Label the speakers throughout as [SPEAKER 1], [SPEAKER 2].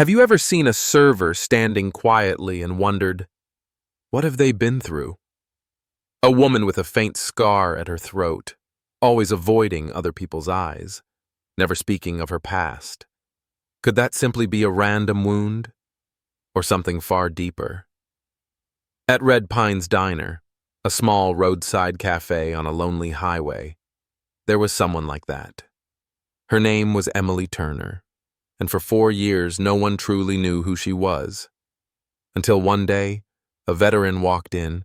[SPEAKER 1] Have you ever seen a server standing quietly and wondered, what have they been through? A woman with a faint scar at her throat, always avoiding other people's eyes, never speaking of her past. Could that simply be a random wound, or something far deeper? At Red Pines Diner, a small roadside cafe on a lonely highway, there was someone like that. Her name was Emily Turner, and for 4 years no one truly knew who she was. Until one day, a veteran walked in,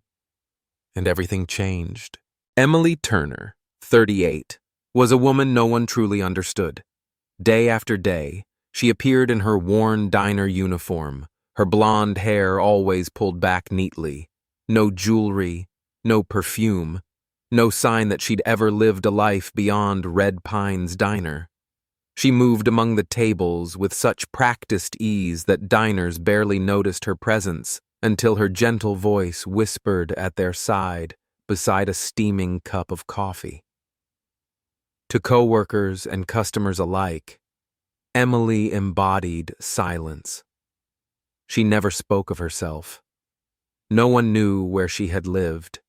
[SPEAKER 1] and everything changed. Emily Turner, 38, was a woman no one truly understood. Day after day, she appeared in her worn diner uniform, her blonde hair always pulled back neatly. No jewelry, no perfume, no sign that she'd ever lived a life beyond Red Pines Diner. She moved among the tables with such practiced ease that diners barely noticed her presence until her gentle voice whispered at their side beside a steaming cup of coffee. To coworkers and customers alike, Emily embodied silence. She never spoke of herself. No one knew where she had lived,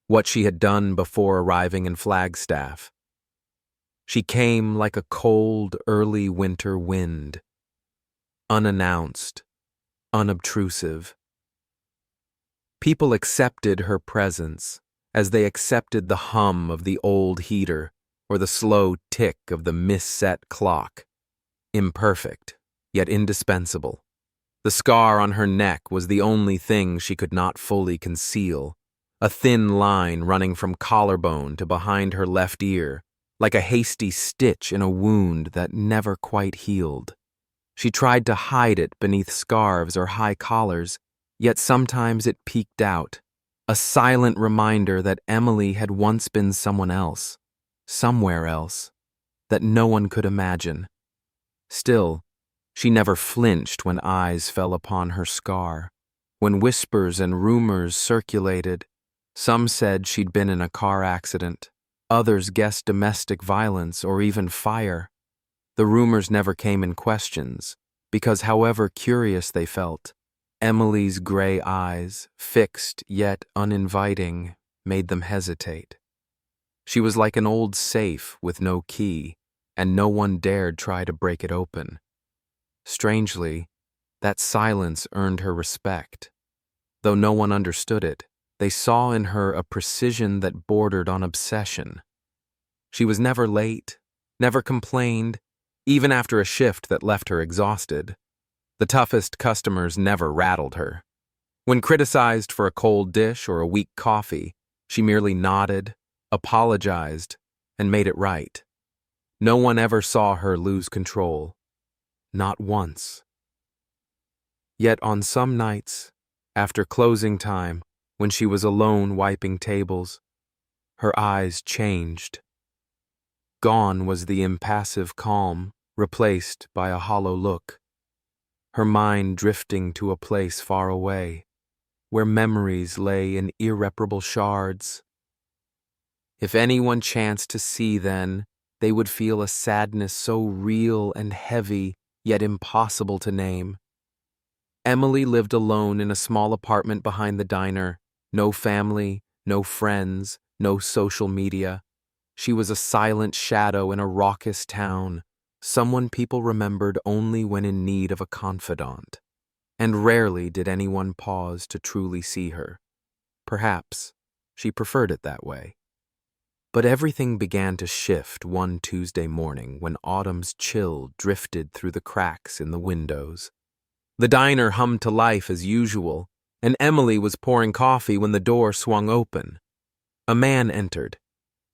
[SPEAKER 1] what she had done before arriving in Flagstaff. She came like a cold, early winter wind, unannounced, unobtrusive. People accepted her presence as they accepted the hum of the old heater or the slow tick of the misset clock. Imperfect, yet indispensable. The scar on her neck was the only thing she could not fully conceal, a thin line running from collarbone to behind her left ear, like a hasty stitch in a wound that never quite healed. She tried to hide it beneath scarves or high collars, yet sometimes it peeked out, a silent reminder that Emily had once been someone else, somewhere else, that no one could imagine. Still, she never flinched when eyes fell upon her scar. When whispers and rumors circulated, some said she'd been in a car accident. Others guessed domestic violence or even fire. The rumors never came in questions, because however curious they felt, Emily's gray eyes, fixed yet uninviting, made them hesitate. She was like an old safe with no key, and no one dared try to break it open. Strangely, that silence earned her respect. Though no one understood it, they saw in her a precision that bordered on obsession. She was never late, never complained, even after a shift that left her exhausted. The toughest customers never rattled her. When criticized for a cold dish or a weak coffee, she merely nodded, apologized, and made it right. No one ever saw her lose control. Not once. Yet on some nights, after closing time, when she was alone wiping tables, her eyes changed. Gone was the impassive calm, replaced by a hollow look. Her mind drifting to a place far away, where memories lay in irreparable shards. If anyone chanced to see then, they would feel a sadness so real and heavy, yet impossible to name. Emily lived alone in a small apartment behind the diner. No family, no friends, no social media. She was a silent shadow in a raucous town, someone people remembered only when in need of a confidant. And rarely did anyone pause to truly see her. Perhaps she preferred it that way. But everything began to shift one Tuesday morning when autumn's chill drifted through the cracks in the windows. The diner hummed to life as usual, and Emily was pouring coffee when the door swung open. A man entered.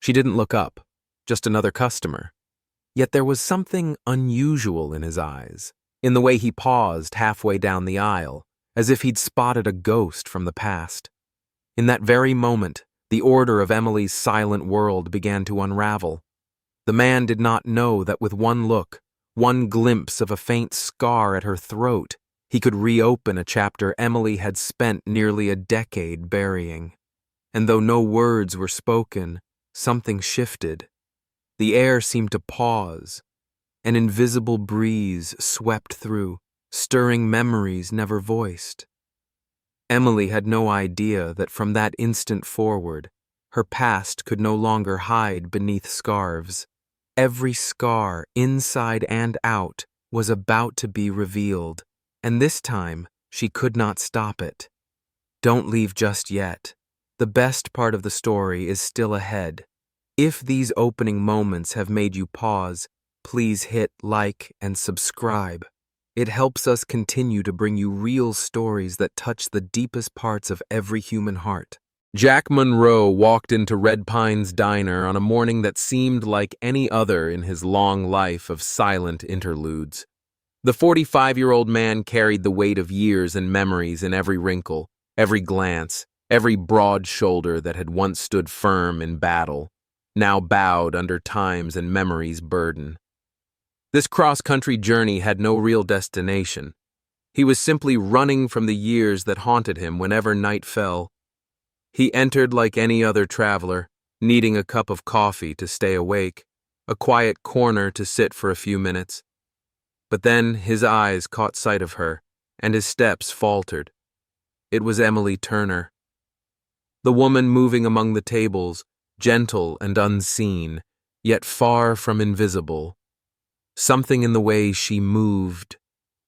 [SPEAKER 1] She didn't look up, just another customer. Yet there was something unusual in his eyes, in the way he paused halfway down the aisle, as if he'd spotted a ghost from the past. In that very moment, the order of Emily's silent world began to unravel. The man did not know that with one look, one glimpse of a faint scar at her throat, he could reopen a chapter Emily had spent nearly a decade burying. And though no words were spoken, something shifted. The air seemed to pause. An invisible breeze swept through, stirring memories never voiced. Emily had no idea that from that instant forward, her past could no longer hide beneath scarves. Every scar, inside and out, was about to be revealed, and this time she could not stop it. Don't leave just yet. The best part of the story is still ahead. If these opening moments have made you pause, please hit like and subscribe. It helps us continue to bring you real stories that touch the deepest parts of every human heart. Jack Monroe walked into Red Pine's diner on a morning that seemed like any other in his long life of silent interludes. The 45-year-old man carried the weight of years and memories in every wrinkle, every glance, every broad shoulder that had once stood firm in battle, now bowed under time's and memory's burden. This cross-country journey had no real destination. He was simply running from the years that haunted him whenever night fell. He entered like any other traveler, needing a cup of coffee to stay awake, a quiet corner to sit for a few minutes. But then his eyes caught sight of her, and his steps faltered. It was Emily Turner. The woman moving among the tables, gentle and unseen, yet far from invisible. Something in the way she moved,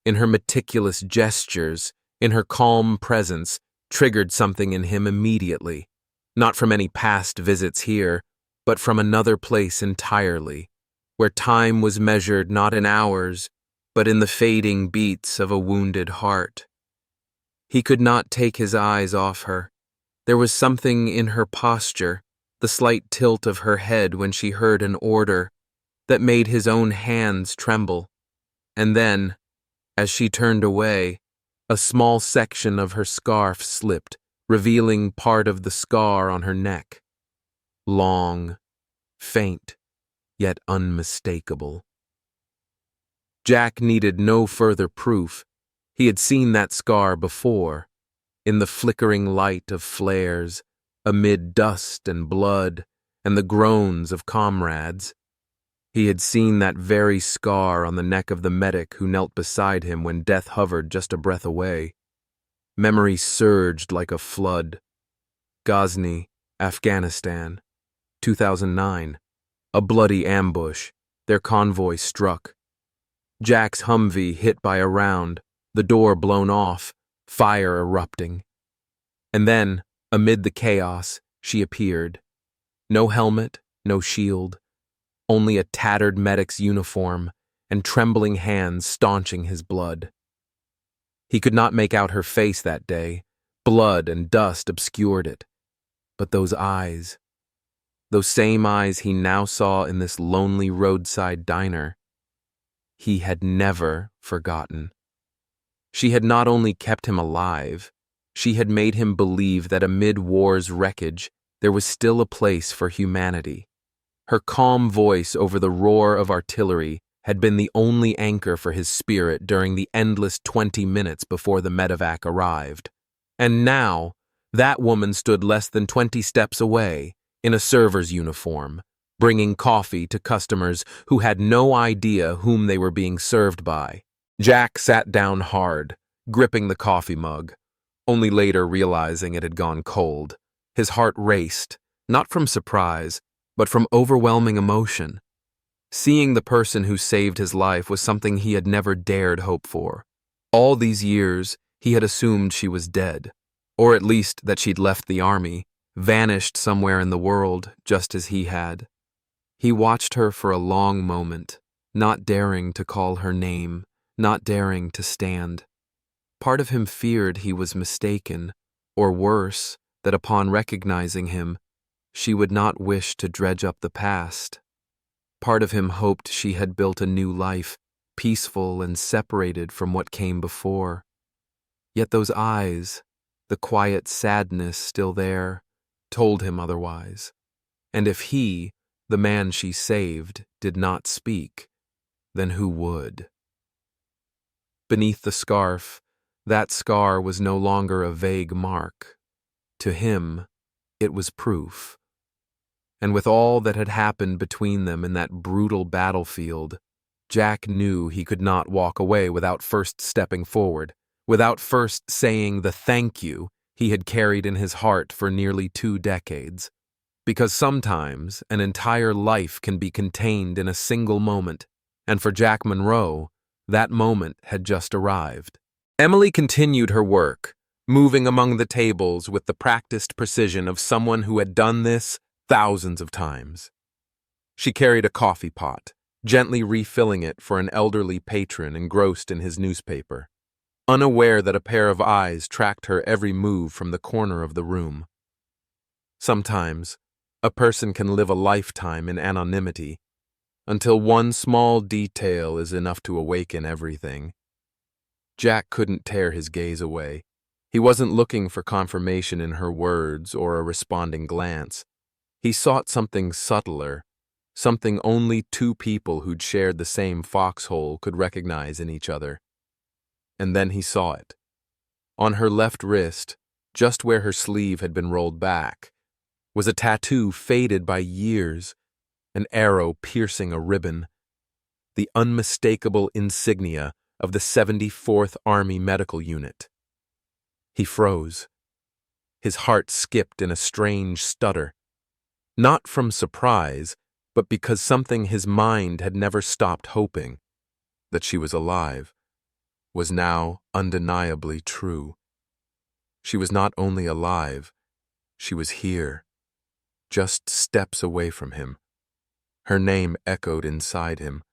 [SPEAKER 1] in her meticulous gestures, in her calm presence, triggered something in him immediately, not from any past visits here, but from another place entirely, where time was measured not in hours, but in the fading beats of a wounded heart. He could not take his eyes off her. There was something in her posture, the slight tilt of her head when she heard an order, that made his own hands tremble. And then, as she turned away, a small section of her scarf slipped, revealing part of the scar on her neck. Long, faint, yet unmistakable. Jack needed no further proof. He had seen that scar before, in the flickering light of flares, amid dust and blood and the groans of comrades. He had seen that very scar on the neck of the medic who knelt beside him when death hovered just a breath away. Memory surged like a flood. Ghazni, Afghanistan, 2009. A bloody ambush. Their convoy struck. Jack's Humvee hit by a round, the door blown off, fire erupting. And then, amid the chaos, she appeared. No helmet, no shield. Only a tattered medic's uniform and trembling hands staunching his blood. He could not make out her face that day. Blood and dust obscured it. But those eyes, those same eyes he now saw in this lonely roadside diner, he had never forgotten. She had not only kept him alive, she had made him believe that amid war's wreckage, there was still a place for humanity. Her calm voice over the roar of artillery had been the only anchor for his spirit during the endless 20 minutes before the medevac arrived. And now, that woman stood less than 20 steps away, in a server's uniform, bringing coffee to customers who had no idea whom they were being served by. Jack sat down hard, gripping the coffee mug, only later realizing it had gone cold. His heart raced, not from surprise, but from overwhelming emotion. Seeing the person who saved his life was something he had never dared hope for. All these years, he had assumed she was dead, or at least that she'd left the army, vanished somewhere in the world, just as he had. He watched her for a long moment, not daring to call her name, not daring to stand. Part of him feared he was mistaken, or worse, that upon recognizing him, she would not wish to dredge up the past. Part of him hoped she had built a new life, peaceful and separated from what came before. Yet those eyes, the quiet sadness still there, told him otherwise. And if he, the man she saved, did not speak, then who would? Beneath the scarf, that scar was no longer a vague mark. To him, it was proof. And with all that had happened between them in that brutal battlefield, Jack knew he could not walk away without first stepping forward, without first saying the thank you he had carried in his heart for nearly 2 decades. Because sometimes an entire life can be contained in a single moment, and for Jack Monroe, that moment had just arrived. Emily continued her work, moving among the tables with the practiced precision of someone who had done this thousands of times. She carried a coffee pot, gently refilling it for an elderly patron engrossed in his newspaper, unaware that a pair of eyes tracked her every move from the corner of the room. Sometimes, a person can live a lifetime in anonymity, until one small detail is enough to awaken everything. Jack couldn't tear his gaze away. He wasn't looking for confirmation in her words or a responding glance. He sought something subtler, something only 2 people who'd shared the same foxhole could recognize in each other. And then he saw it. On her left wrist, just where her sleeve had been rolled back, was a tattoo faded by years, an arrow piercing a ribbon, the unmistakable insignia of the 74th Army Medical Unit. He froze. His heart skipped in a strange stutter, not from surprise, but because something his mind had never stopped hoping, that she was alive, was now undeniably true. She was not only alive, she was here, just steps away from him. Her name echoed inside him,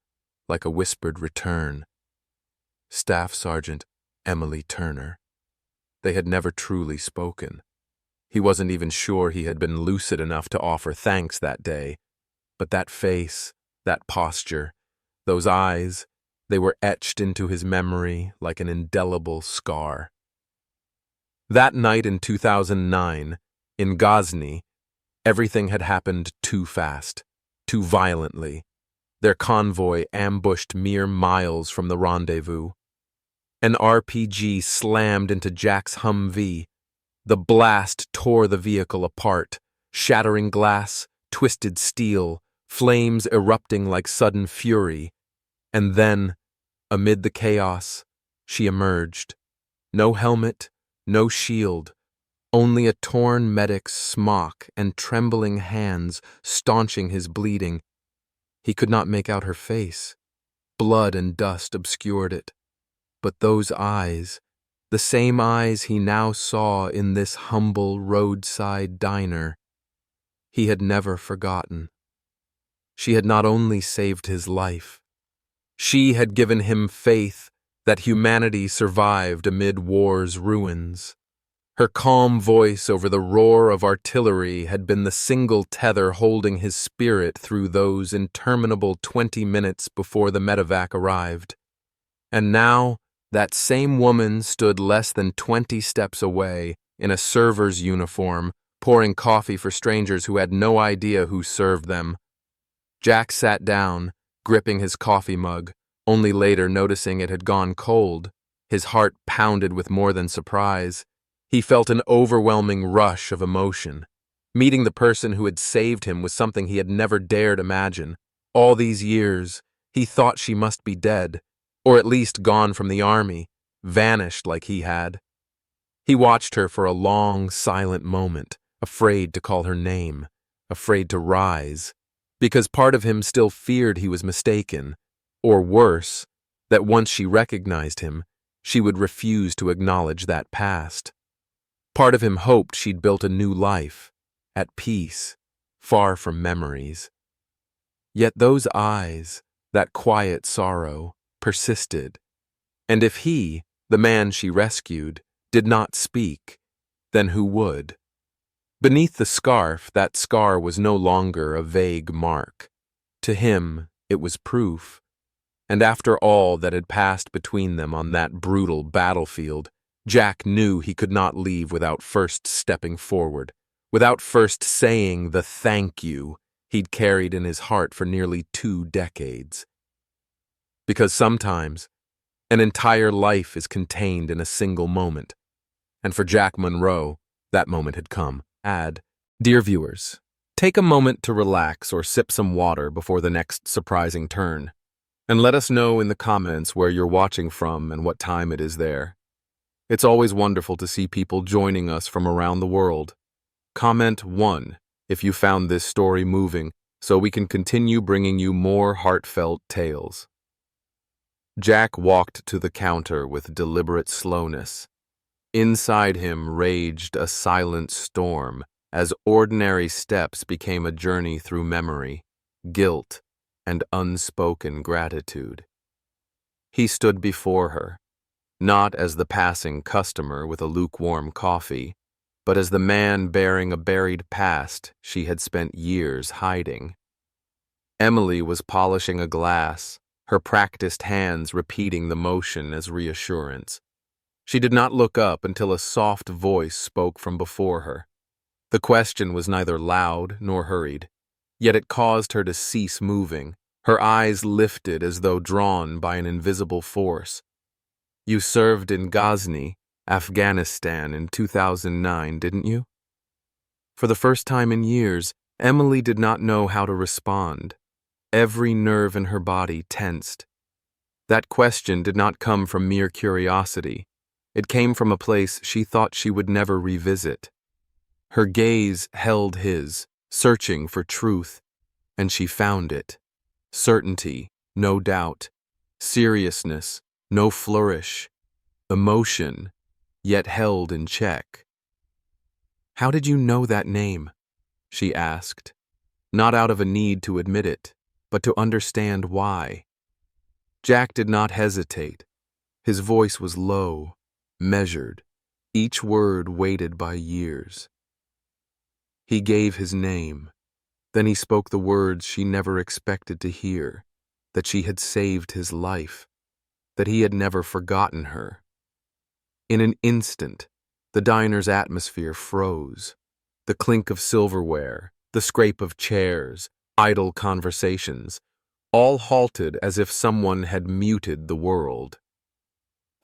[SPEAKER 1] like a whispered return. Staff Sergeant Emily Turner. They had never truly spoken. He wasn't even sure he had been lucid enough to offer thanks that day, but that face, that posture, those eyes, they were etched into his memory like an indelible scar. That night in 2009, in Ghazni, everything had happened too fast, too violently. Their convoy ambushed mere miles from the rendezvous. An RPG slammed into Jack's Humvee. The blast tore the vehicle apart, shattering glass, twisted steel, flames erupting like sudden fury. And then, amid the chaos, she emerged. No helmet, no shield, only a torn medic's smock and trembling hands staunching his bleeding. He could not make out her face. Blood and dust obscured it. But those eyes, the same eyes he now saw in this humble roadside diner, he had never forgotten. She had not only saved his life, she had given him faith that humanity survived amid war's ruins. Her calm voice over the roar of artillery had been the single tether holding his spirit through those interminable 20 minutes before the medevac arrived. And now, that same woman stood less than 20 steps away, in a server's uniform, pouring coffee for strangers who had no idea who served them. Jack sat down, gripping his coffee mug, only later noticing it had gone cold. His heart pounded with more than surprise. He felt an overwhelming rush of emotion. Meeting the person who had saved him was something he had never dared imagine. All these years, he thought she must be dead, or at least gone from the army, vanished like he had. He watched her for a long, silent moment, afraid to call her name, afraid to rise, because part of him still feared he was mistaken, or worse, that once she recognized him, she would refuse to acknowledge that past. Part of him hoped she'd built a new life, at peace, far from memories. Yet those eyes, that quiet sorrow, persisted. And if he, the man she rescued, did not speak, then who would? Beneath the scarf, that scar was no longer a vague mark. To him, it was proof. And after all that had passed between them on that brutal battlefield, Jack knew he could not leave without first stepping forward, without first saying the thank you he'd carried in his heart for nearly 2 decades. Because sometimes, an entire life is contained in a single moment, and for Jack Monroe, that moment had come. Dear viewers, take a moment to relax or sip some water before the next surprising turn. And let us know in the comments where you're watching from and what time it is there. It's always wonderful to see people joining us from around the world. Comment 1 if you found this story moving, so we can continue bringing you more heartfelt tales. Jack walked to the counter with deliberate slowness. Inside him raged a silent storm as ordinary steps became a journey through memory, guilt, and unspoken gratitude. He stood before her, not as the passing customer with a lukewarm coffee, but as the man bearing a buried past she had spent years hiding. Emily was polishing a glass, her practiced hands repeating the motion as reassurance. She did not look up until a soft voice spoke from before her. The question was neither loud nor hurried, yet it caused her to cease moving, her eyes lifted as though drawn by an invisible force. "You served in Ghazni, Afghanistan in 2009, didn't you?" For the first time in years, Emily did not know how to respond. Every nerve in her body tensed. That question did not come from mere curiosity. It came from a place she thought she would never revisit. Her gaze held his, searching for truth, and she found it. Certainty, no doubt. Seriousness, no flourish. Emotion, yet held in check. "How did you know that name?" she asked, not out of a need to admit it, but to understand why. Jack did not hesitate. His voice was low, measured, each word weighted by years. He gave his name. Then he spoke the words she never expected to hear, that she had saved his life, that he had never forgotten her. In an instant, the diner's atmosphere froze. The clink of silverware, the scrape of chairs, idle conversations, all halted as if someone had muted the world.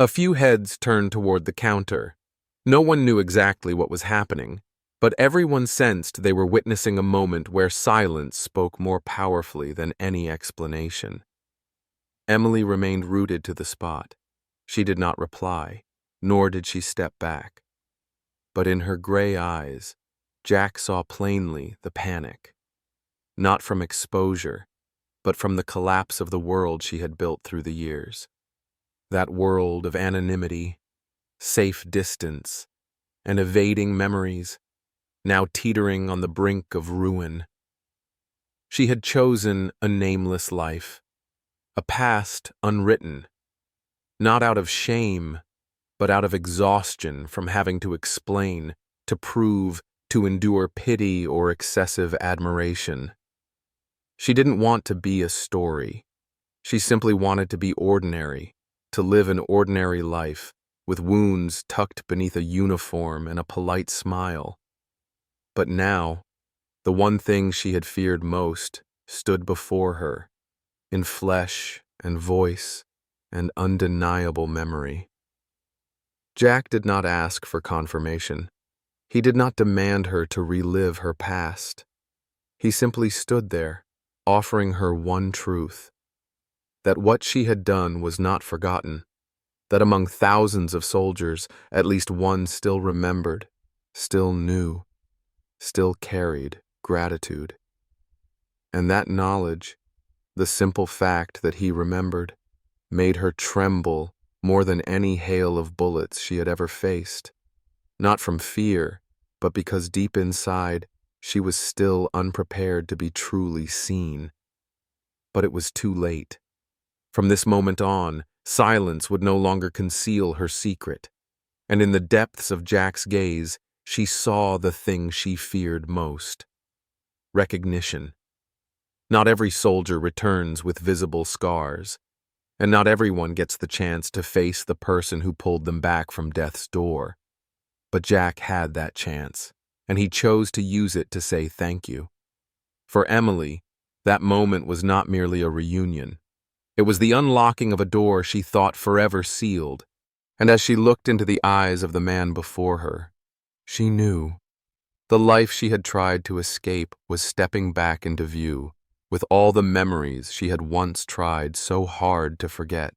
[SPEAKER 1] A few heads turned toward the counter. No one knew exactly what was happening, but everyone sensed they were witnessing a moment where silence spoke more powerfully than any explanation. Emily remained rooted to the spot. She did not reply, nor did she step back. But in her gray eyes, Jack saw plainly the panic. Not from exposure, but from the collapse of the world she had built through the years. That world of anonymity, safe distance, and evading memories, now teetering on the brink of ruin. She had chosen a nameless life, a past unwritten, not out of shame, but out of exhaustion from having to explain, to prove, to endure pity or excessive admiration. She didn't want to be a story. She simply wanted to be ordinary, to live an ordinary life, with wounds tucked beneath a uniform and a polite smile. But now, the one thing she had feared most stood before her, in flesh and voice and undeniable memory. Jack did not ask for confirmation. He did not demand her to relive her past. He simply stood there, offering her one truth, that what she had done was not forgotten, that among thousands of soldiers, at least one still remembered, still knew, still carried gratitude. And that knowledge, the simple fact that he remembered, made her tremble more than any hail of bullets she had ever faced, not from fear, but because deep inside she was still unprepared to be truly seen. But it was too late. From this moment on, silence would no longer conceal her secret, and in the depths of Jack's gaze, she saw the thing she feared most: recognition. Not every soldier returns with visible scars, and not everyone gets the chance to face the person who pulled them back from death's door. But Jack had that chance, and he chose to use it to say thank you. For Emily, that moment was not merely a reunion. It was the unlocking of a door she thought forever sealed, and as she looked into the eyes of the man before her, she knew the life she had tried to escape was stepping back into view, with all the memories she had once tried so hard to forget.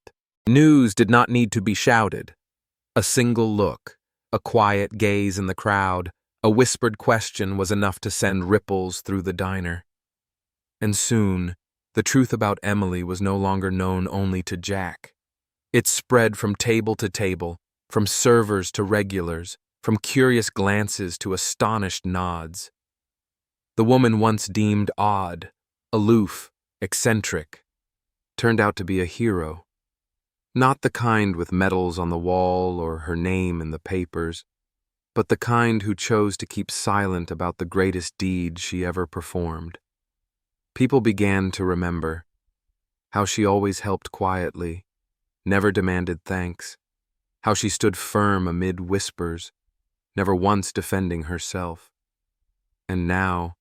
[SPEAKER 1] News did not need to be shouted. A single look, a quiet gaze in the crowd, a whispered question was enough to send ripples through the diner. And soon, the truth about Emily was no longer known only to Jack. It spread from table to table, from servers to regulars, from curious glances to astonished nods. The woman once deemed odd, aloof, eccentric, turned out to be a hero. Not the kind with medals on the wall or her name in the papers, but the kind who chose to keep silent about the greatest deed she ever performed. People began to remember how she always helped quietly, never demanded thanks, how she stood firm amid whispers, never once defending herself. And now,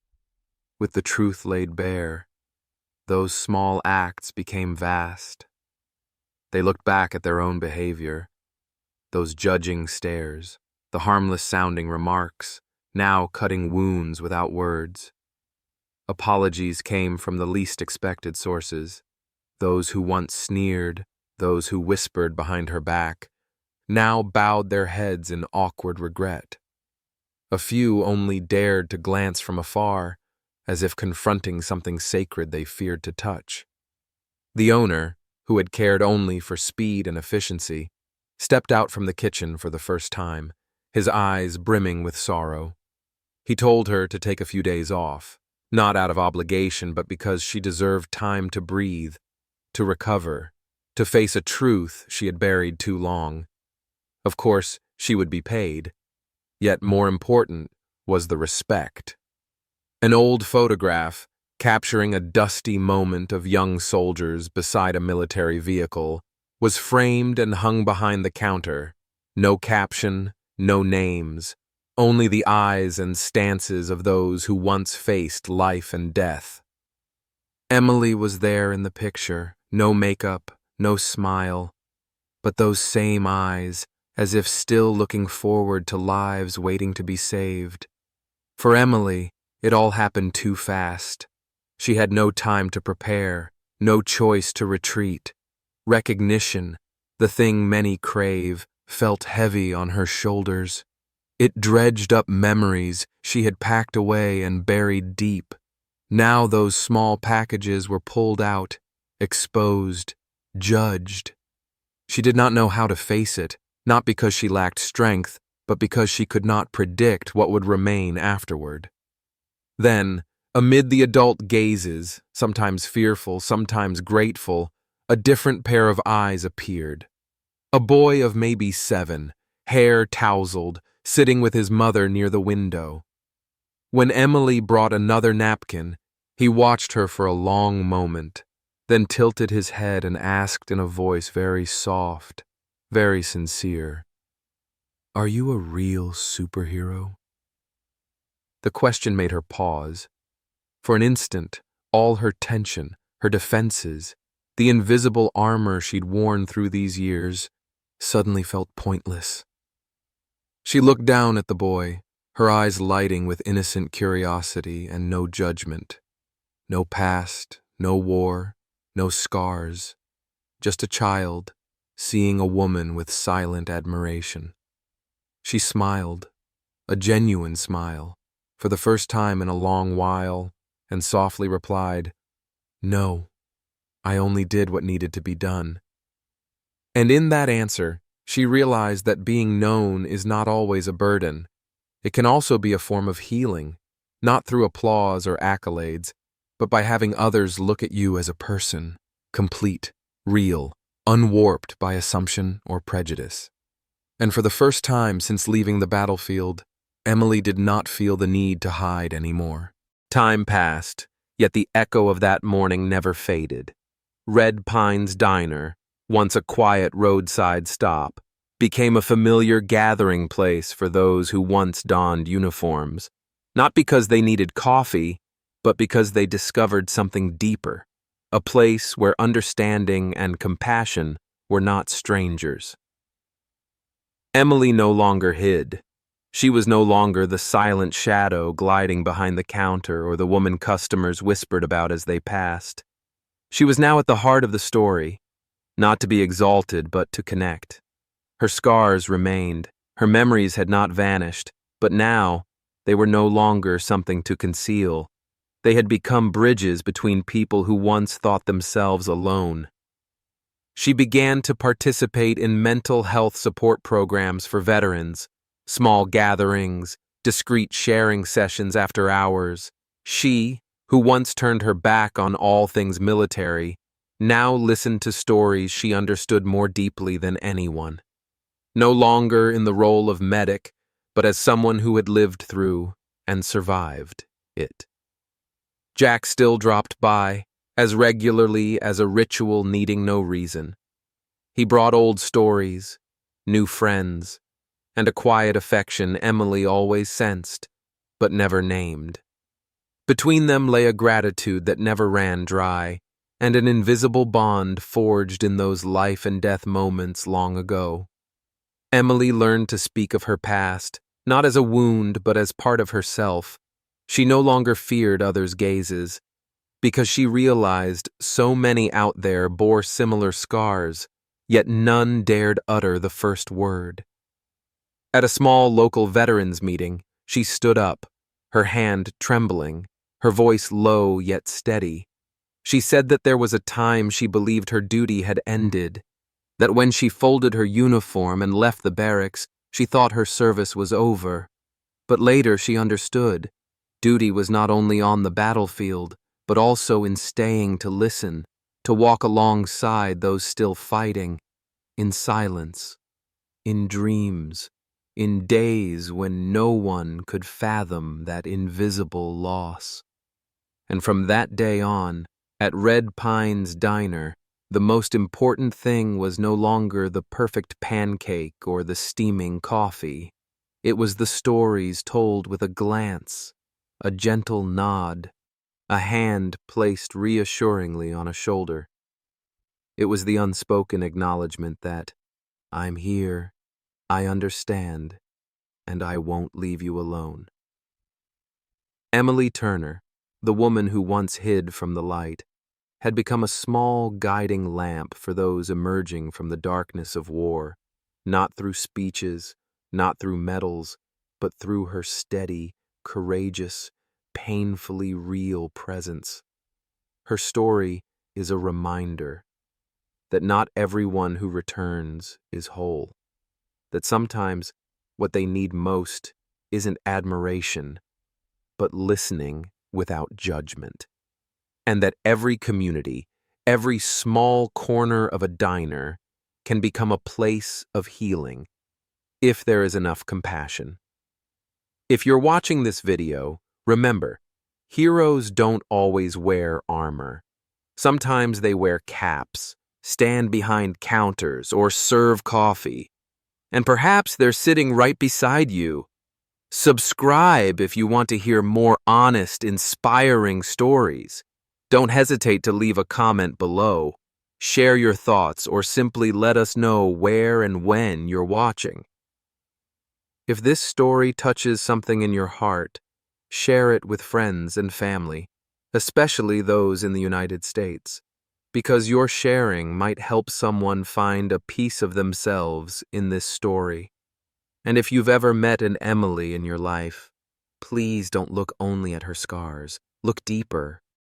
[SPEAKER 1] with the truth laid bare, those small acts became vast. They looked back at their own behavior, those judging stares, the harmless-sounding remarks, now cutting wounds without words. Apologies came from the least expected sources, those who once sneered, those who whispered behind her back, now bowed their heads in awkward regret. A few only dared to glance from afar, as if confronting something sacred they feared to touch. The owner, who had cared only for speed and efficiency, stepped out from the kitchen for the first time, his eyes brimming with sorrow. He told her to take a few days off, not out of obligation, but because she deserved time to breathe, to recover, to face a truth she had buried too long. Of course, she would be paid, yet more important was the respect. An old photograph, capturing a dusty moment of young soldiers beside a military vehicle, was framed and hung behind the counter. No caption, no names, only the eyes and stances of those who once faced life and death. Emily was there in the picture, no makeup, no smile, but those same eyes, as if still looking forward to lives waiting to be saved. For Emily, it all happened too fast. She had no time to prepare, no choice to retreat. Recognition, the thing many crave, felt heavy on her shoulders. It dredged up memories she had packed away and buried deep. Now those small packages were pulled out, exposed, judged. She did not know how to face it, not because she lacked strength, but because she could not predict what would remain afterward. Then, amid the adult gazes, sometimes fearful, sometimes grateful, a different pair of eyes appeared. A boy of maybe 7, hair tousled, sitting with his mother near the window. When Emily brought another napkin, he watched her for a long moment, then tilted his head and asked in a voice very soft, very sincere, "Are you a real superhero?" The question made her pause. For an instant, all her tension, her defenses, the invisible armor she'd worn through these years, suddenly felt pointless. She looked down at the boy, her eyes lighting with innocent curiosity and no judgment. No past, no war, no scars. Just a child, seeing a woman with silent admiration. She smiled, a genuine smile, for the first time in a long while, and softly replied, "No, I only did what needed to be done." And in that answer, she realized that being known is not always a burden. It can also be a form of healing, not through applause or accolades, but by having others look at you as a person, complete, real, unwarped by assumption or prejudice. And for the first time since leaving the battlefield, Emily did not feel the need to hide anymore. Time passed, yet the echo of that morning never faded. Red Pines Diner, once a quiet roadside stop, became a familiar gathering place for those who once donned uniforms, not because they needed coffee, but because they discovered something deeper, a place where understanding and compassion were not strangers. Emily no longer hid. She was no longer the silent shadow gliding behind the counter or the woman customers whispered about as they passed. She was now at the heart of the story, not to be exalted but to connect. Her scars remained, her memories had not vanished, but now they were no longer something to conceal. They had become bridges between people who once thought themselves alone. She began to participate in mental health support programs for veterans, small gatherings, discreet sharing sessions after hours. She, who once turned her back on all things military, now listened to stories she understood more deeply than anyone. No longer in the role of medic, but as someone who had lived through and survived it. Jack still dropped by, as regularly as a ritual needing no reason. He brought old stories, new friends, and a quiet affection Emily always sensed, but never named. Between them lay a gratitude that never ran dry, and an invisible bond forged in those life and death moments long ago. Emily learned to speak of her past, not as a wound but as part of herself. She no longer feared others' gazes, because she realized so many out there bore similar scars, yet none dared utter the first word. At a small local veterans meeting, she stood up, her hand trembling, her voice low yet steady. She said that there was a time she believed her duty had ended, that when she folded her uniform and left the barracks, she thought her service was over. But later she understood. Duty was not only on the battlefield, but also in staying to listen, to walk alongside those still fighting, in silence, in dreams, in days when no one could fathom that invisible loss. And from that day on, at Red Pine's Diner, the most important thing was no longer the perfect pancake or the steaming coffee. It was the stories told with a glance, a gentle nod, a hand placed reassuringly on a shoulder. It was the unspoken acknowledgement that, I'm here, I understand, and I won't leave you alone. Emily Turner, the woman who once hid from the light, had become a small guiding lamp for those emerging from the darkness of war, not through speeches, not through medals, but through her steady, courageous, painfully real presence. Her story is a reminder that not everyone who returns is whole, that sometimes what they need most isn't admiration, but listening without judgment. And that every community, every small corner of a diner can become a place of healing if there is enough compassion. If you're watching this video, remember, heroes don't always wear armor. Sometimes they wear caps, stand behind counters, or serve coffee. And perhaps they're sitting right beside you. Subscribe if you want to hear more honest, inspiring stories. Don't hesitate to leave a comment below. Share your thoughts or simply let us know where and when you're watching. If this story touches something in your heart, share it with friends and family, especially those in the United States, because your sharing might help someone find a piece of themselves in this story. And if you've ever met an Emily in your life, please don't look only at her scars. Look deeper.